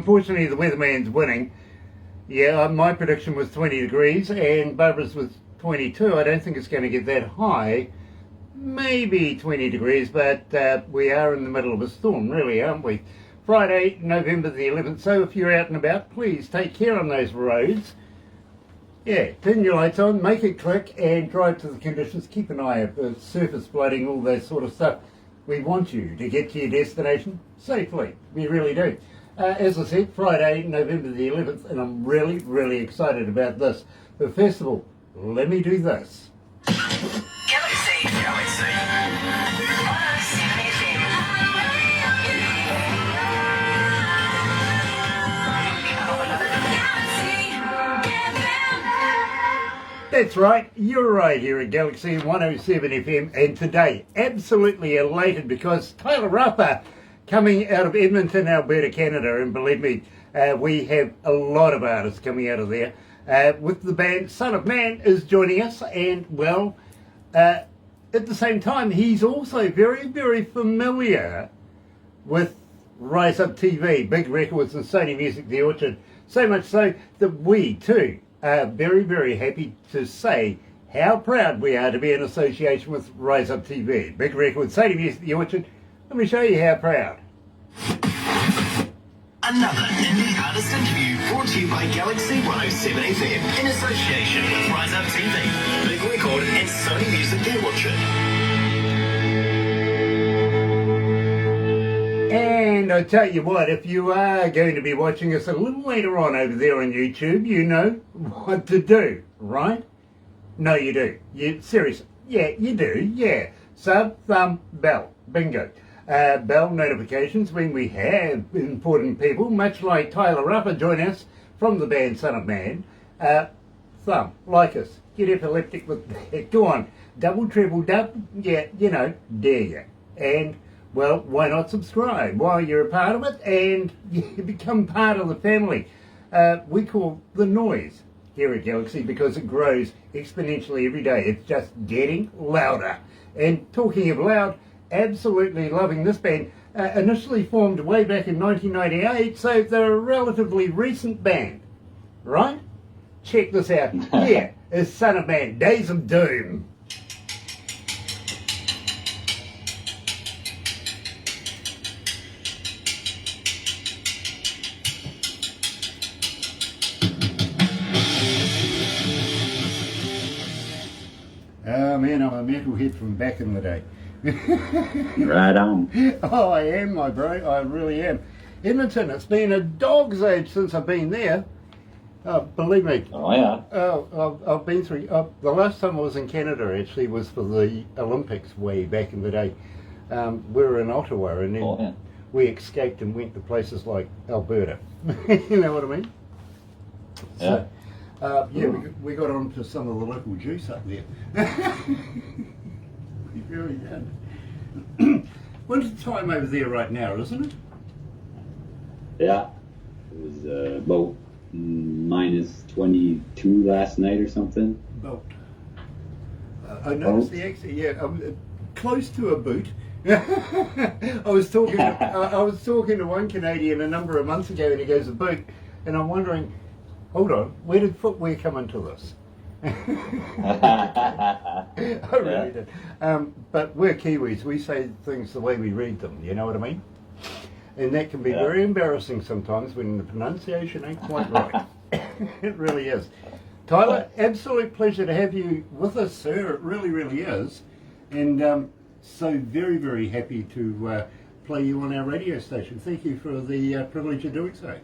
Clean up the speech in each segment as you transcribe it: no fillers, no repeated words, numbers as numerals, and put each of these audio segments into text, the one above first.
unfortunately, the weatherman's winning. Yeah, my prediction was 20 degrees and Barbara's was 22. I don't think it's going to get that high. Maybe 20 degrees, but we are in the middle of a storm, really, aren't we? Friday, November the 11th. So if you're out and about, please take care on those roads. Yeah, turn your lights on, make it click, and drive to the conditions. Keep an eye out for surface flooding, all that sort of stuff. We want you to get to your destination safely. We really do. As I said, Friday, November the 11th, and I'm really, really excited about this. But first of all, let me do this. Galaxy 107fm. That's right, you're right here at Galaxy 107 FM, and today, absolutely elated because Tyler Rapa coming out of Edmonton, Alberta, Canada, and believe me, we have a lot of artists coming out of there. With the band Son of Man is joining us, and well, at the same time, he's also very, very familiar with Rise Up TV, Big Records and Sony Music, The Orchard, so much so that we too are very, very happy to say how proud we are to be in association with Rise Up TV, Big Records, Sony Music, The Orchard. Let me show you how proud. Another indie artist interview brought to you by Galaxy 107fm in association with Rise Up TV, Big Record and Sony Music, The Orchard. And I tell you what, if you are going to be watching us a little later on over there on YouTube, you know what to do, right? No, you do. Seriously. Yeah, you do. Yeah. Sub, thumb, bell. Bingo. Bell notifications when we have important people, much like Tyler Rapa join us from the band Son of Man. Thumb. Like us. Get epileptic with that. Go on. Double, treble, dub. Yeah, you know, dare you. And well, why not subscribe while you're a part of it and you become part of the family? We call the noise here at Galaxy because it grows exponentially every day. It's just getting louder. And talking of loud, absolutely loving this band. Initially formed way back in 1998, so they're a relatively recent band, right? Check this out. Here is Son of Man, Days of Doom. Oh man, I'm a metalhead from back in the day. Right on. Oh, I am, my bro. I really am. Edmonton, it's been a dog's age since I've been there. Believe me. Oh, yeah. I've been through. The last time I was in Canada actually was for the Olympics way back in the day. We were in Ottawa and then we escaped and went to places like Alberta. You know what I mean? Yeah. So, we got on to some of the local juice up there. We really did. Winter time over there right now, isn't it? Yeah. It was about minus 22 last night or something. Boat. I noticed the accent. Yeah, close to a boot. I was talking to one Canadian a number of months ago, and he goes a boot, and I'm wondering, hold on, where did footwear come into this? I really did. But we're Kiwis. We say things the way we read them. You know what I mean? And that can be very embarrassing sometimes when the pronunciation ain't quite right. It really is. Tyler, absolute pleasure to have you with us, sir. It really, really is. And so very, very happy to play you on our radio station. Thank you for the privilege of doing so.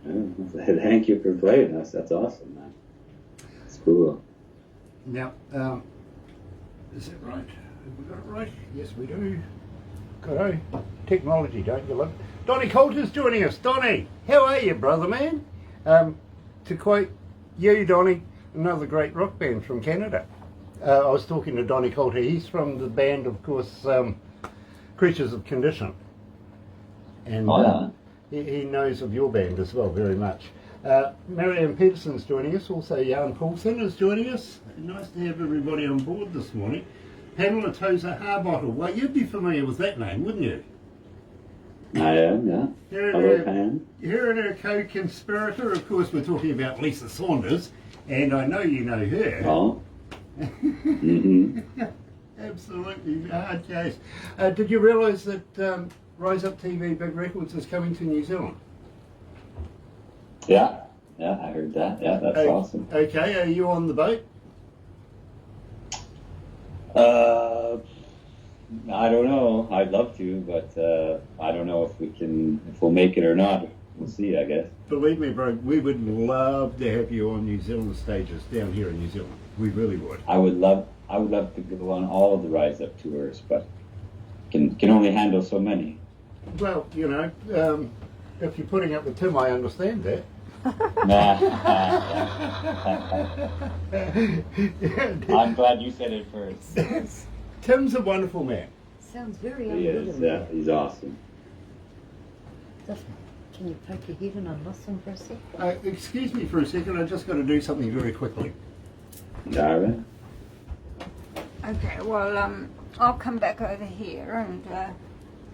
Thank you for playing us. That's awesome, man. It's cool. Now, is that right? Have we got it right? Yes, we do. Good. Technology, don't you love it? Donnie Coulter's joining us. Donnie, how are you, brother man? To quote you, Donnie, another great rock band from Canada. I was talking to Donnie Coulter. He's from the band, of course, Creatures of Condition. And he knows of your band as well very much. Marianne Peterson's joining us. Also, Jan Paulson is joining us. Nice to have everybody on board this morning. Pamela Tozer Harbottle. Well, you'd be familiar with that name, wouldn't you? I am, yeah. Hello, Pam. Here in our co-conspirator, of course, we're talking about Lisa Saunders, and I know you know her. Oh. Mm-hmm. Absolutely, hard case. Did you realise that Rise Up TV Big Records is coming to New Zealand? Yeah, I heard that. Yeah, that's awesome. Okay, are you on the boat? I don't know. I'd love to, but I don't know if we'll make it or not. We'll see, I guess. Believe me, bro, we would love to have you on New Zealand stages down here in New Zealand. We really would. I would love to go on all of the Rise Up tours, but can only handle so many. Well, you know, if you're putting up with Tim, I understand that. I'm glad you said it first. Tim's a wonderful man. Sounds very He is, yeah, he's awesome. Can you poke your head in and listen for a sec? Excuse me for a second, I just got to do something very quickly. Darren? Okay, well, I'll come back over here and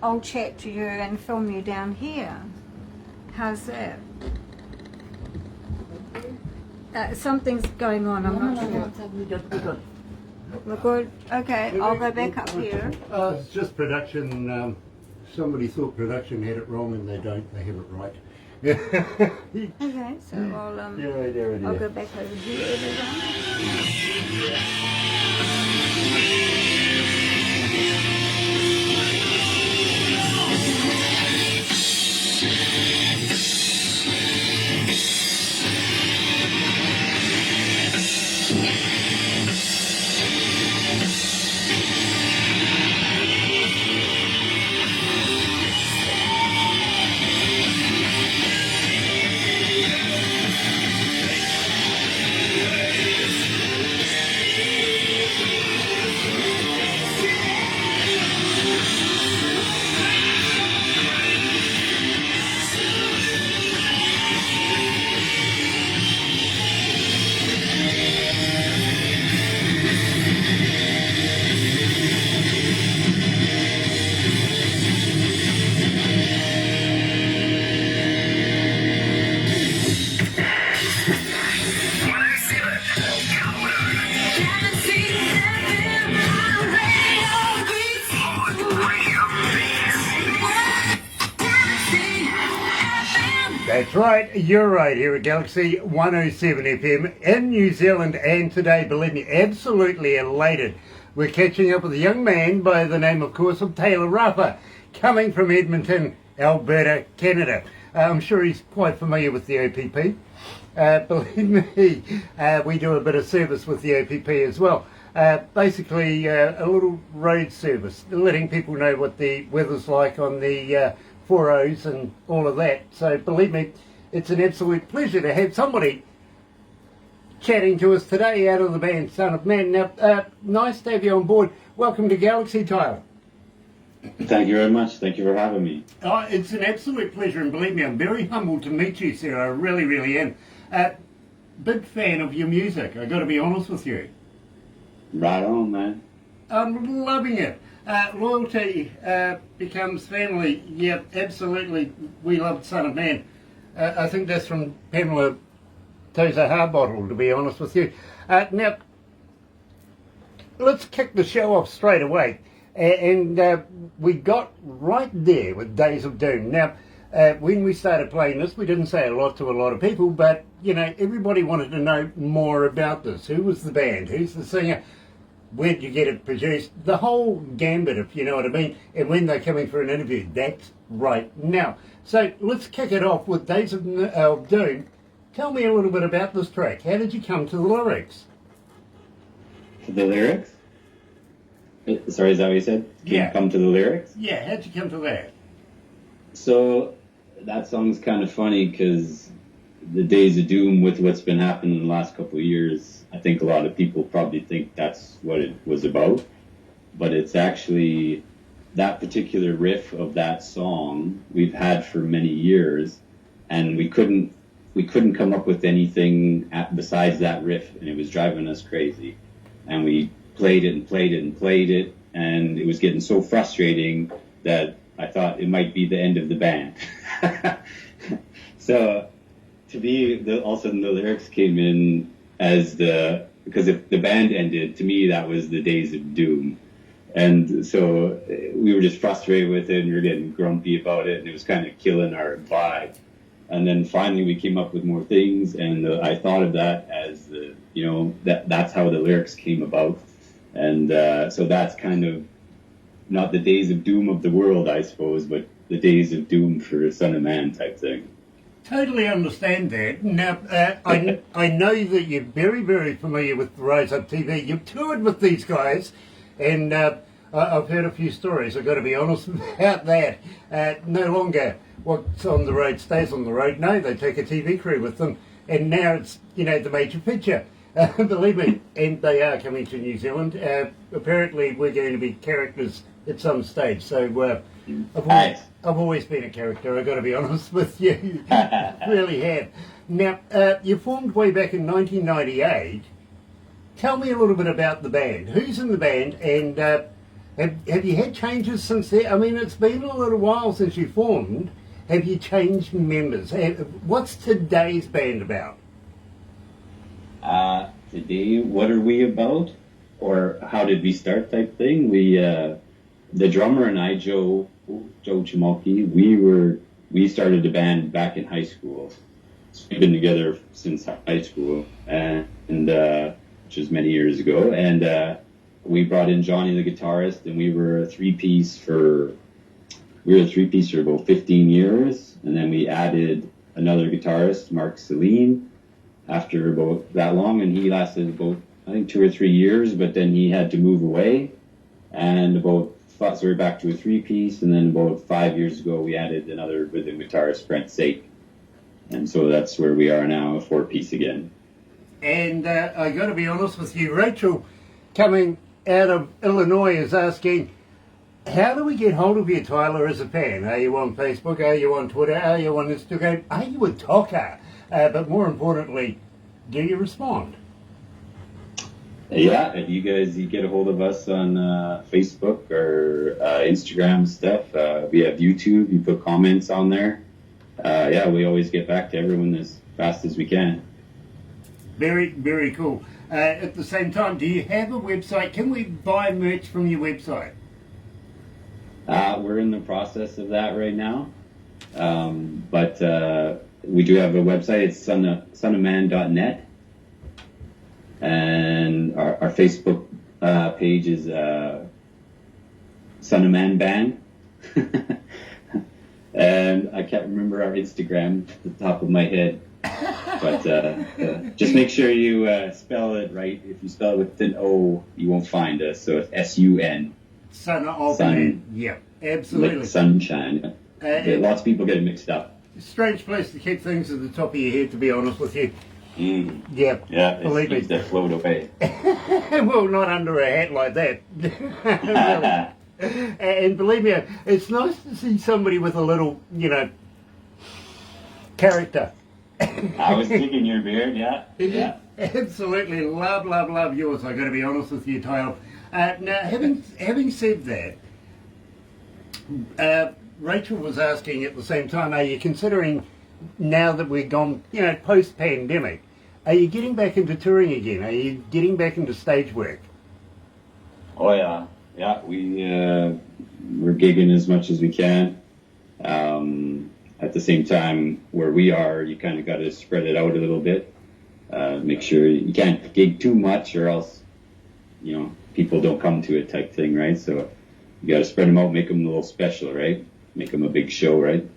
I'll chat to you and film you down here. How's that? Something's going on, I'm not sure. We're good. We're good? Okay, I'll go back up here. It's just production. Somebody thought production had it wrong and they don't, they have it right. Okay, so I'll go back over here, everyone. That's right, you're right here at Galaxy 107 FM in New Zealand, and today, believe me, absolutely elated. We're catching up with a young man by the name, of course, of Taylor Rapa, coming from Edmonton, Alberta, Canada. I'm sure he's quite familiar with the OPP. Believe me, we do a bit of service with the OPP as well. Basically, a little road service, letting people know what the weather's like on the 4Os and all of that. So believe me, it's an absolute pleasure to have somebody chatting to us today out of the band Son of Man. Now, nice to have you on board. Welcome to Galaxy, Tyler. Thank you very much. Thank you for having me. Oh, it's an absolute pleasure, and believe me, I'm very humbled to meet you, sir. I really, really am. Big fan of your music, I got to be honest with you. Right on, man. I'm loving it. Loyalty becomes family. Yeah, absolutely. We loved Son of Man. I think that's from Pamela Tozer Harbottle, to be honest with you. Now, let's kick the show off straight away. And we got right there with Days of Doom. Now, when we started playing this, we didn't say a lot to a lot of people, but, you know, everybody wanted to know more about this. Who was the band? Who's the singer? Where'd you get it produced? The whole gambit, if you know what I mean. And when they're coming for an interview, that's right now. So let's kick it off with Days of Doom. Tell me a little bit about this track. How did you come to the lyrics? To the lyrics? Sorry, is that what you said? Yeah. Come to the lyrics? Yeah, how'd you come to that? So that song's kind of funny because the Days of Doom, with what's been happening in the last couple of years, I think a lot of people probably think that's what it was about. But it's actually that particular riff of that song we've had for many years, and we couldn't come up with anything besides that riff, and it was driving us crazy. And we played it and played it and played it, and it was getting so frustrating that I thought it might be the end of the band. So to me, all of a sudden the lyrics came in as because if the band ended, to me that was the days of doom. And so we were just frustrated with it, and we were getting grumpy about it, and it was kind of killing our vibe. And then finally we came up with more things, and I thought of that as that's how the lyrics came about. And so that's kind of not the days of doom of the world, I suppose, but the days of doom for Son of Man type thing. Totally understand that. Now, I know that you're very, very familiar with Rise Up TV. You've toured with these guys, and I've heard a few stories. I've got to be honest about that. No longer what's on the road stays on the road. No, they take a TV crew with them, and now it's, the major picture. Believe me, and they are coming to New Zealand. Apparently, we're going to be characters at some stage. So I've always been a character. I've got to be honest with you. Really have. Now, you formed way back in 1998. Tell me a little bit about the band. Who's in the band, and have you had changes since then? I mean, it's been a little while since you formed. Have you changed members? What's today's band about? Today, what are we about? Or how did we start type thing? We, the drummer and I, Joe Chimoki, we started the band back in high school. So we've been together since high school, and which was many years ago. And we brought in Johnny, the guitarist, and we were a three-piece for about 15 years. And then we added another guitarist, Mark Celine, after about that long, and he lasted about, I think, 2 or 3 years, but then he had to move away. And so we're back to a three-piece, and then about 5 years ago, we added another rhythm guitarist, Brent Sake. And so that's where we are now, a four-piece again. And I got to be honest with you, Rachel, coming out of Illinois, is asking, how do we get hold of you, Tyler, as a fan? Are you on Facebook? Are you on Twitter? Are you on Instagram? Are you a talker? But more importantly, do you respond? Yeah, if you get a hold of us on Facebook or Instagram stuff. We have YouTube. You put comments on there. We always get back to everyone as fast as we can. Very, very cool. At the same time, do you have a website? Can we buy merch from your website? We're in the process of that right now. But we do have a website. It's sonofman.net. And our Facebook page is Son of Man Band. And I can't remember our Instagram at the top of my head. But just make sure you spell it right. If you spell it with an O, you won't find us. So it's S-U-N. Son of Man. Yeah, absolutely. Like sunshine. Lots of people get it mixed up. Strange place to keep things at the top of your head, to be honest with you. Yeah, believe me. They float away. Well, not under a hat like that. Really. And believe me, it's nice to see somebody with a little, character. I was thinking your beard, yeah. Absolutely, love yours. I got to be honest with you, Tyler. Now, having said that, Rachel was asking at the same time, are you considering, now that we're gone, post-pandemic, are you getting back into touring again? Are you getting back into stage work? Oh, yeah. Yeah, we're gigging as much as we can. At the same time, where we are, you kind of got to spread it out a little bit. Make sure you can't gig too much, or else, people don't come to it type thing, right? So you got to spread them out, make them a little special, right? Make them a big show, right?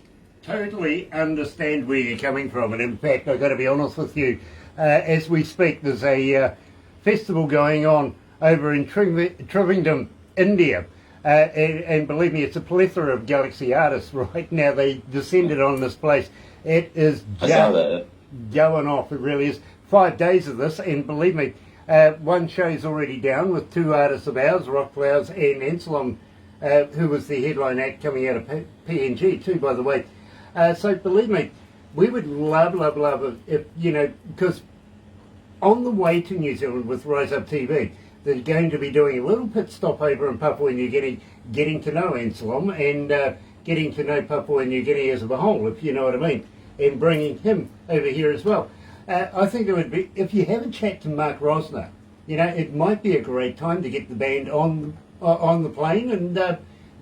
Totally understand where you're coming from, and in fact, I've got to be honest with you, as we speak, there's a festival going on over in Trivandrum, India, and believe me, it's a plethora of Galaxy artists right now. They descended on this place. It is going off, it really is. 5 days of this, and believe me, one show's already down with 2 artists of ours, Rock Flowers and Anselm, who was the headline act coming out of PNG too, by the way. So believe me, we would love if, because on the way to New Zealand with Rise Up TV, they're going to be doing a little pit stop over in Papua New Guinea, getting to know Anselm, and getting to know Papua New Guinea as a whole, if you know what I mean, and bringing him over here as well. I think it would be, if you have a chat to Mark Rosner, you know, it might be a great time to get the band on the plane and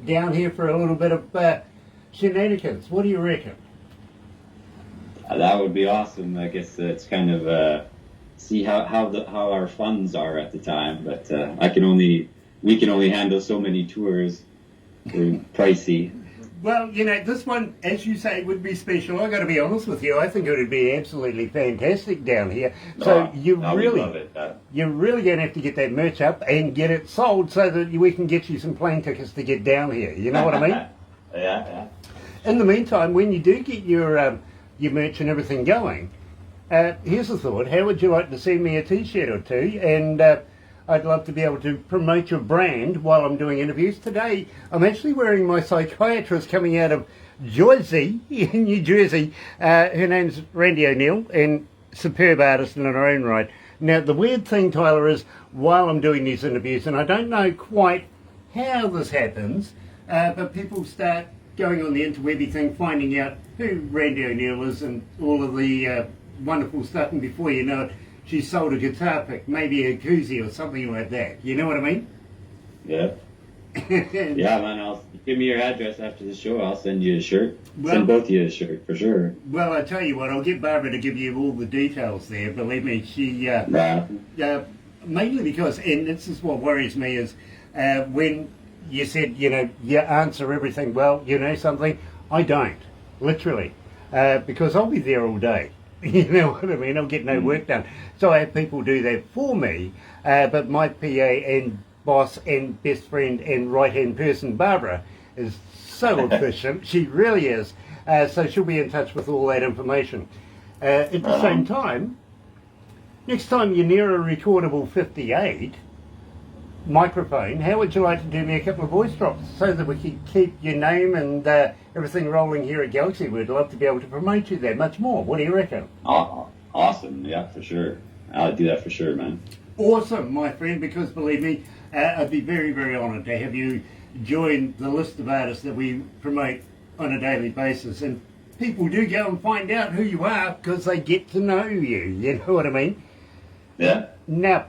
down here for a little bit of shenanigans. What do you reckon? That would be awesome. I guess it's kind of see how our funds are at the time, but we can only handle so many tours. They're pricey. Well, you know, this one, as you say, would be special. I got to be honest with you. I think it would be absolutely fantastic down here. So you're really going to have to get that merch up and get it sold so that we can get you some plane tickets to get down here. You know what I mean? Yeah. In the meantime, when you do get your merch and everything going, here's a thought. How would you like to send me a T-shirt or two? And I'd love to be able to promote your brand while I'm doing interviews. Today, I'm actually wearing my psychiatrist coming out of Jersey, in New Jersey. Her name's Randy O'Neill, and superb artist in her own right. Now, the weird thing, Tyler, is while I'm doing these interviews, and I don't know quite how this happens, but people start going on the interwebby thing, finding out who Randy O'Neill is and all of the wonderful stuff, and before you know it, she sold a guitar pick, maybe a koozie or something like that. You know what I mean? Yeah. Yeah, man. Give me your address after the show. I'll send you a shirt. Send both of you a shirt for sure. Well, I tell you what, I'll get Barbara to give you all the details there. Believe me, she mainly because, and this is what worries me, is when you said, you know, you answer everything well. You know something? I don't, literally, because I'll be there all day. You know what I mean? I'll get no work done. So I have people do that for me, but my PA and boss and best friend and right-hand person, Barbara, is so efficient. She really is. So she'll be in touch with all that information. At the same time, next time you're near a recordable 58 microphone, how would you like to do me a couple of voice drops so that we can keep your name and everything rolling here at Galaxy? We'd love to be able to promote you there much more. What do you reckon? Oh, awesome. Yeah, for sure. I'll do that for sure, man. Awesome, my friend, because believe me, I'd be very, very honoured to have you join the list of artists that we promote on a daily basis. And people do go and find out who you are because they get to know you. You know what I mean? Yeah. Now,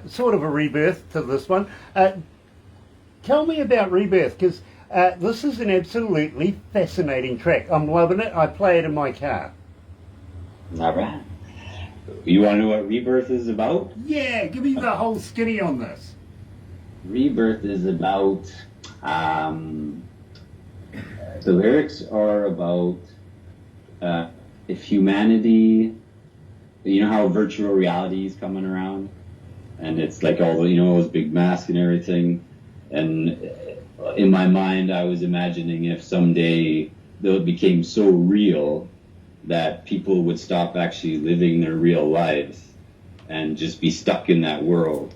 sort of a rebirth to this one. Tell me about Rebirth, because this is an absolutely fascinating track. I'm loving it. I play it in my car. All right. You want to know what Rebirth is about? Yeah, give me the whole skinny on this. Rebirth is about, the lyrics are about if humanity, you know how virtual reality is coming around? And it's like all the, you know, those big masks and everything. And in my mind, I was imagining if someday it became so real that people would stop actually living their real lives and just be stuck in that world.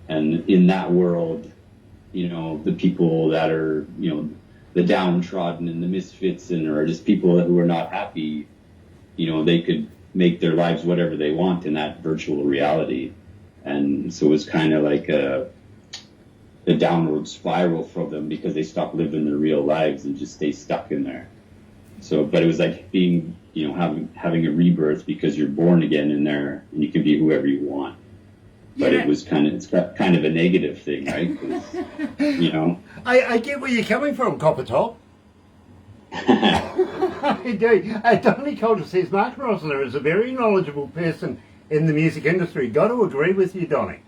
And in that world, you know, the people that are, you know, the downtrodden and the misfits and or just people who are not happy, you know, they could make their lives whatever they want in that virtual reality. And so it was kind of like a downward spiral for them because they stopped living their real lives and just stay stuck in there. So, but it was like being, you know, having a rebirth because you're born again in there and you can be whoever you want. But yeah. It's kind of a negative thing, right? 'Cause, you know. I get where you're coming from, Copper Top. I do. Donnie Coulter says Mark Rosler is a very knowledgeable person in the music industry. Got to agree with you, Donnie.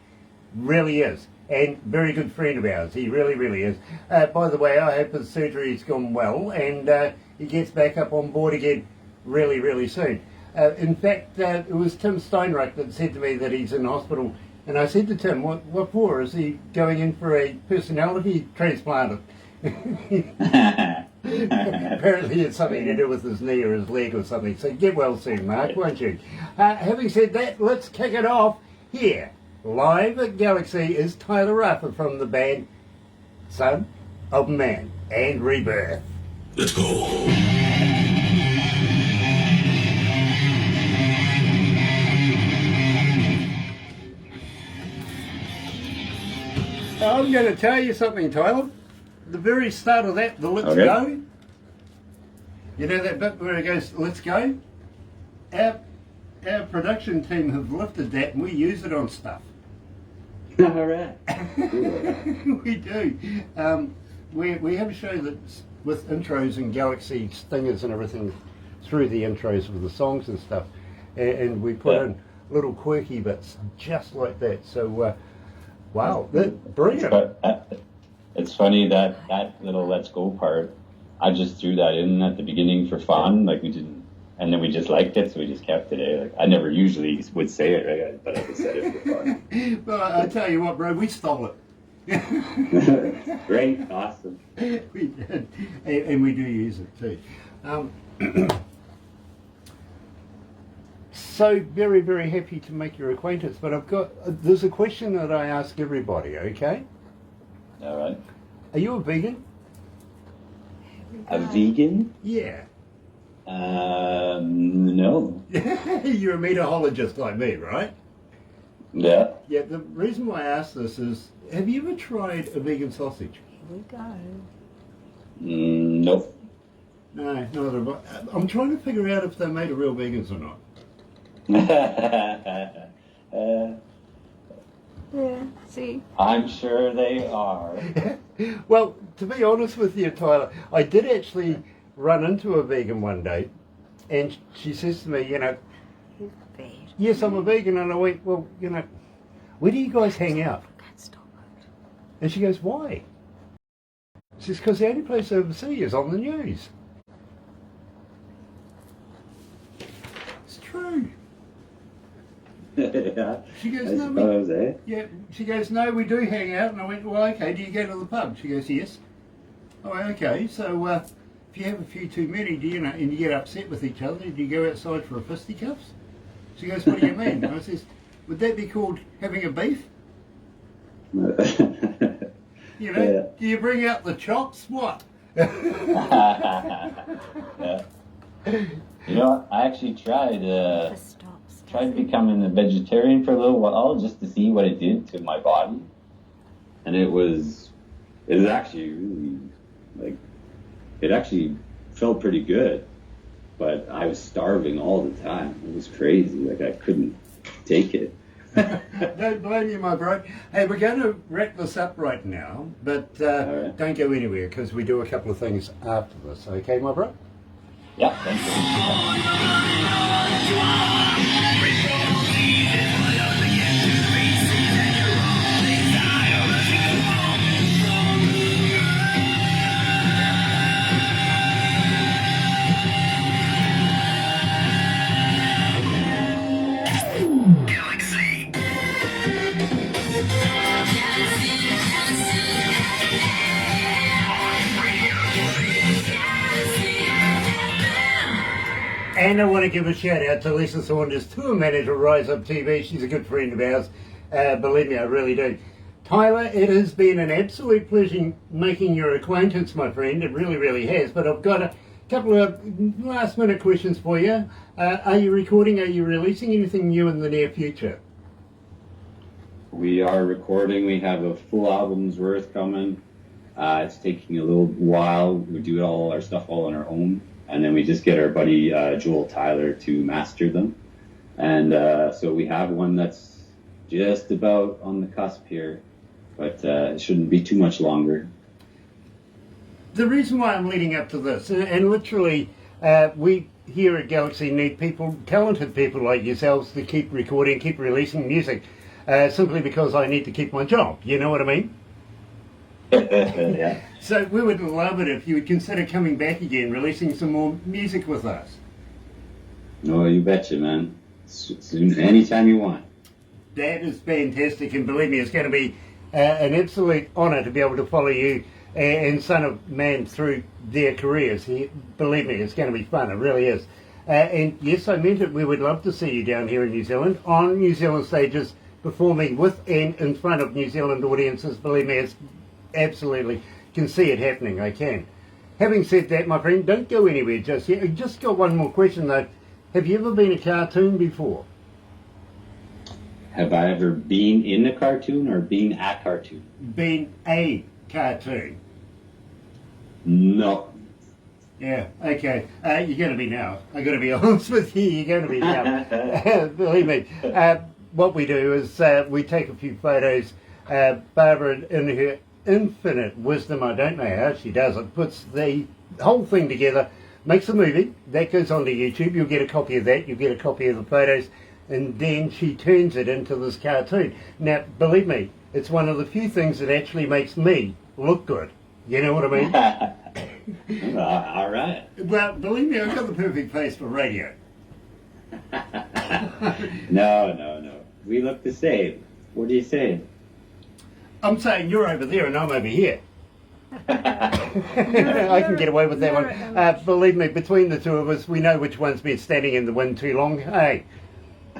Really is. And very good friend of ours. He really, really is. By the way, I hope his surgery's gone well and he gets back up on board again really, really soon. In fact, it was Tim Steinreich that said to me that he's in hospital. And I said to Tim, what for? Is he going in for a personality transplant? Apparently it's something to do with his knee or his leg or something. So get well soon, Mark, won't you? Having said that, let's kick it off here. Live at Galaxy is Tyler Raffer from the band Son of Man and Rebirth. Let's go. I'm going to tell you something, Tyler. the very start of that, the let's Okay. go. You know that bit where it goes, let's go? Our production team have lifted that and we use it on stuff. All right. We do. We have a show that's with intros and galaxy stingers and everything through the intros of the songs and stuff. And we put in little quirky bits just like that. So, wow, brilliant. But it's funny that little let's go part, I just threw that in at the beginning for fun. Like we didn't, and then we just liked it, so we just kept it. Like I never usually would say it, right? But I just said it for fun. Well, I tell you what, bro, we stole it. Great, awesome. We did, and we do use it too. So very, very happy to make your acquaintance. But there's a question that I ask everybody. Okay, All right. are you a vegan? A vegan? Yeah. No. You're a meatologist like me, right? Yeah. Yeah. The reason why I ask this is, have you ever tried a vegan sausage? Here we go. Nope. No, neither have I. I'm trying to figure out if they're made of real vegans or not. Yeah, see? I'm sure they are. Well, to be honest with you, Tyler, I did actually run into a vegan one day, and she says to me, Bad. yes, I'm a vegan, and I went, well, where do you guys hang out? Can't stop it. And she goes, why? She says, because the only place I ever see is on the news. It's true. Yeah. She goes, I no, suppose, eh? yeah. She goes, no, we do hang out. And I went, well, okay, do you go to the pub? She goes, yes. Oh, okay, so if you have a few too many, and you get upset with each other, do you go outside for a fisticuffs? She goes, what do you mean? And I says, would that be called having a beef? Yeah. Do you bring out the chops? What? Yeah. You know, I actually tried becoming a vegetarian for a little while just to see what it did to my body, and it was actually really it actually felt pretty good, but I was starving all the time. It was crazy. Like I couldn't take it. Don't blame you, my bro. Hey, we're going to wrap this up right now, but right. don't go anywhere because we do a couple of things after this. Okay, my bro? Yeah, thank you. And I want to give a shout out to Lisa Saunders, tour manager at Rise Up TV. She's a good friend of ours. Believe me, I really do. Tyler, it has been an absolute pleasure making your acquaintance, my friend. It really, really has. But I've got a couple of last minute questions for you. Are you recording? Are you releasing anything new in the near future? We are recording. We have a full album's worth coming. It's taking a little while. We do all our stuff all on our own. And then we just get our buddy Joel Tyler to master them. And so we have one that's just about on the cusp here, but it shouldn't be too much longer. The reason why I'm leading up to this, and literally we here at Galaxy need people, talented people like yourselves, to keep recording, keep releasing music, simply because I need to keep my job. You know what I mean? Yeah. So we would love it if you would consider coming back again, releasing some more music with us. No, you betcha, man. Soon, anytime you want. That is fantastic, and believe me, it's going to be an absolute honour to be able to follow you and Son of Man through their careers. Believe me, it's going to be fun, it really is. And yes, I meant it, we would love to see you down here in New Zealand, on New Zealand stages, performing with and in front of New Zealand audiences. Believe me, it's absolutely, can see it happening, I can. Having said that, my friend, don't go anywhere just yet. I just got one more question though. Have you ever been a cartoon before? Have I ever been in a cartoon or been a cartoon? Been a cartoon. No. Yeah, okay. You're going to be now. I got to be honest with you. You're going to be now. Believe me. What we do is we take a few photos. Barbara, in her infinite wisdom, I don't know how she does it, puts the whole thing together, makes a movie that goes onto YouTube. You'll get a copy of that. You'll get a copy of the photos, and then she turns it into this cartoon. Now, believe me, it's one of the few things that actually makes me look good. You know what I mean? All right. Well, believe me, I've got the perfect face for radio. No. We look the same. What are you saying? I'm saying you're over there and I'm over here. I can get away with that one. Believe me, between the two of us, we know which one's been standing in the wind too long. Hey,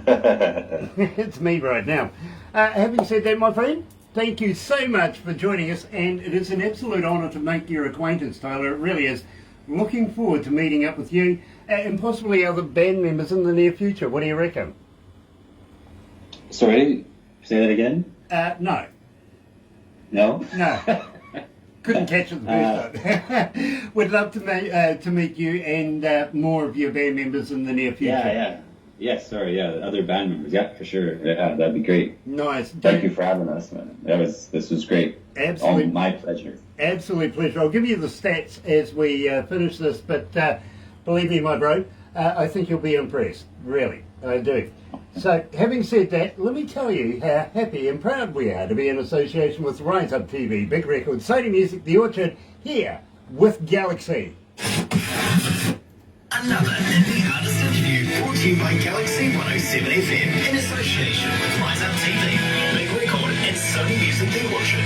it's me right now. Having said that, my friend, thank you so much for joining us, and it is an absolute honour to make your acquaintance, Tyler. It really is. Looking forward to meeting up with you and possibly other band members in the near future. What do you reckon? Sorry, say that again? No. No? No. Couldn't catch it the first time. We'd love to meet you and more of your band members in the near future. Yeah. Yes, sorry, yeah, other band members, yeah, for sure. Yeah, that'd be great. Nice. Thank you for having us, man. This was great. Absolutely. My pleasure. Absolute pleasure. I'll give you the stats as we finish this, but believe me, my bro, I think you'll be impressed. Really, I do. So, having said that, let me tell you how happy and proud we are to be in association with Rise Up TV, Big Record, Sony Music, The Orchard, here with Galaxy. Another indie artist interview brought to you by Galaxy 107 FM in association with Rise Up TV, Big Record, and Sony Music The Orchard.